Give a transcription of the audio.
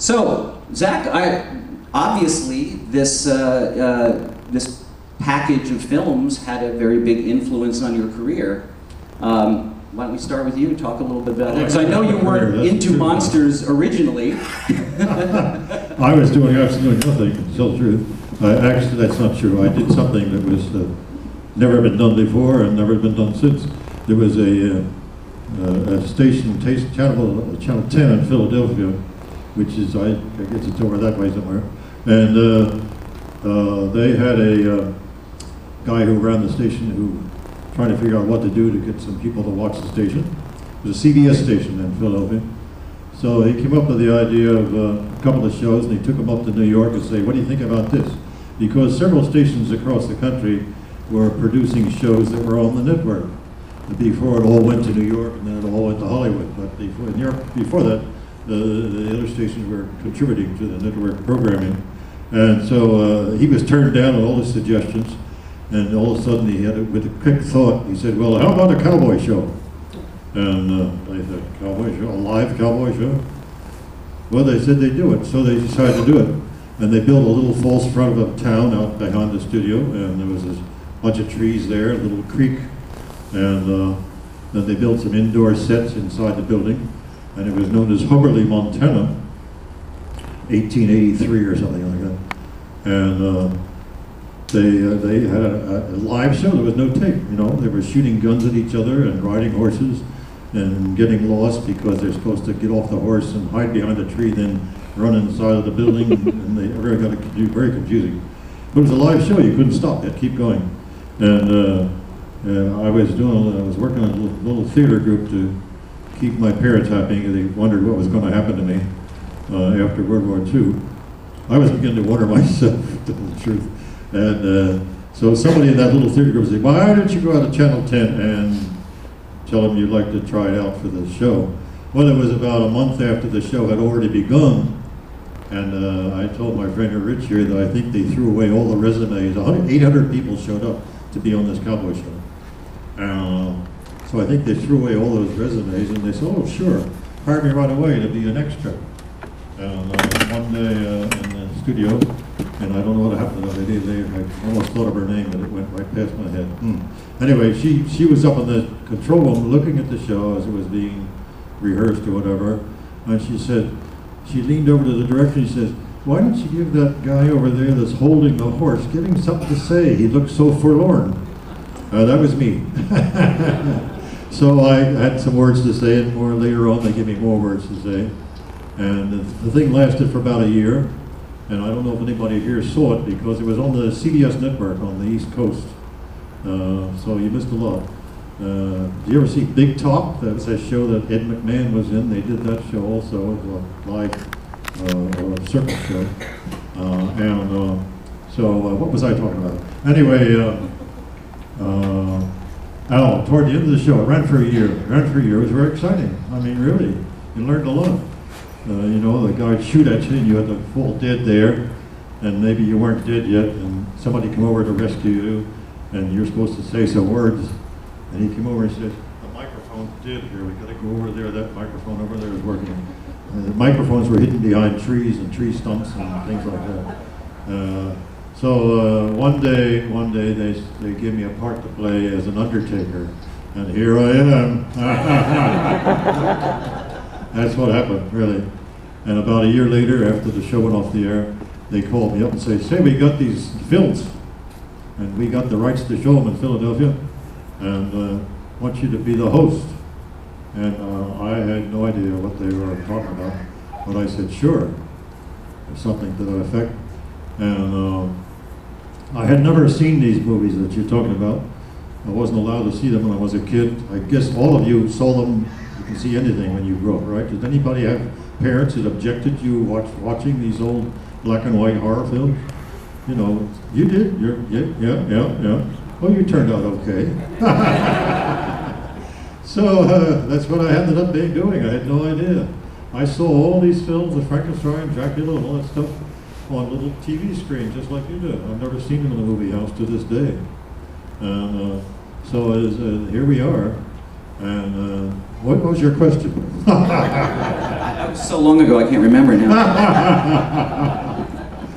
So, Zach, obviously this this package of films had a very big influence on your career. Why don't we start with you? Talk a little bit about that, because I know you weren't into monsters originally. I was doing absolutely nothing, to tell the truth. Actually, that's not true. I did something that was never been done before and never been done since. There was a station, Channel 10 in Philadelphia, which is, I guess it's over that way somewhere. And they had a guy who ran the station who trying to figure out what to do to get some people to watch the station. It was a CBS station in Philadelphia. So he came up with the idea of a couple of shows, and he took them up to New York and say, what do you think about this? Because several stations across the country were producing shows that were on the network. Before it all went to New York, and then it all went to Hollywood. But before that, the other stations were contributing to the network programming. And so he was turned down on all the suggestions, and all of a sudden he had it with a quick thought. He said, well, how about a cowboy show? And they said, cowboy show, a live cowboy show? Well, they said they'd do it, so they decided to do it. And they built a little false front of a town out behind the studio, and there was this bunch of trees there, a little creek, and then they built some indoor sets inside the building, and it was known as Hubberley, Montana, 1883 or something like that. And they had a live show. There was no tape, you know. They were shooting guns at each other and riding horses and getting lost because they're supposed to get off the horse and hide behind a tree, then run inside of the building, and they got very confusing. But it was a live show. You couldn't stop it. Keep going. And I was working on a little theater group to keep my parents happy. They wondered what was going to happen to me after World War II. I was beginning to wonder myself, to tell the truth. And so somebody in that little theater group said, why don't you go out to Channel 10 and tell them you'd like to try it out for the show? Well, it was about a month after the show had already begun, and I told my friend Rich here that I think they threw away all the resumes. 800 people showed up to be on this cowboy show. So I think they threw away all those resumes, and they said, oh, sure, hire me right away to be an extra. And one day in the studio, and I don't know what happened to that lady. I almost thought of her name, but it went right past my head. Anyway, she was up in the control room looking at the show as it was being rehearsed or whatever, and she leaned over to the director and she says, why don't you give that guy over there that's holding the horse, give him something to say? He looks so forlorn. That was me. So I had some words to say, and more later on they gave me more words to say. And the thing lasted for about a year, and I don't know if anybody here saw it because it was on the CBS network on the East Coast. So you missed a lot. Did you ever see Big Top? That was a show that Ed McMahon was in. They did that show also. It was a live circus show. So what was I talking about? Anyway, toward the end of the show, it ran for a year. It was very exciting. I mean, really, you learned a lot. You know, the guy would shoot at you and you had to fall dead there, and maybe you weren't dead yet, and somebody came over to rescue you, and you're supposed to say some words, and he came over and said, the microphone's dead here, we gotta go over there, that microphone over there is working. And the microphones were hidden behind trees and tree stumps and things like that. So one day they gave me a part to play as an undertaker, and here I am. That's what happened, really. And about a year later, after the show went off the air, they called me up and said, say, we got these films, and we got the rights to show them in Philadelphia, and want you to be the host. And I had no idea what they were talking about, but I said, sure, or something to that effect. And I had never seen these movies that you're talking about. I wasn't allowed to see them when I was a kid. I guess all of you saw them. You can see anything when you grow up, right? Did anybody have parents that objected to you watching these old black and white horror films? You know, you did. Yeah. Well, you turned out okay. So that's what I ended up doing. I had no idea. I saw all these films, the Frankenstein, Dracula, and all that stuff on little TV screens, just like you did. I've never seen them in the movie house to this day. And so here we are. And what was your question? That was so long ago, I can't remember now.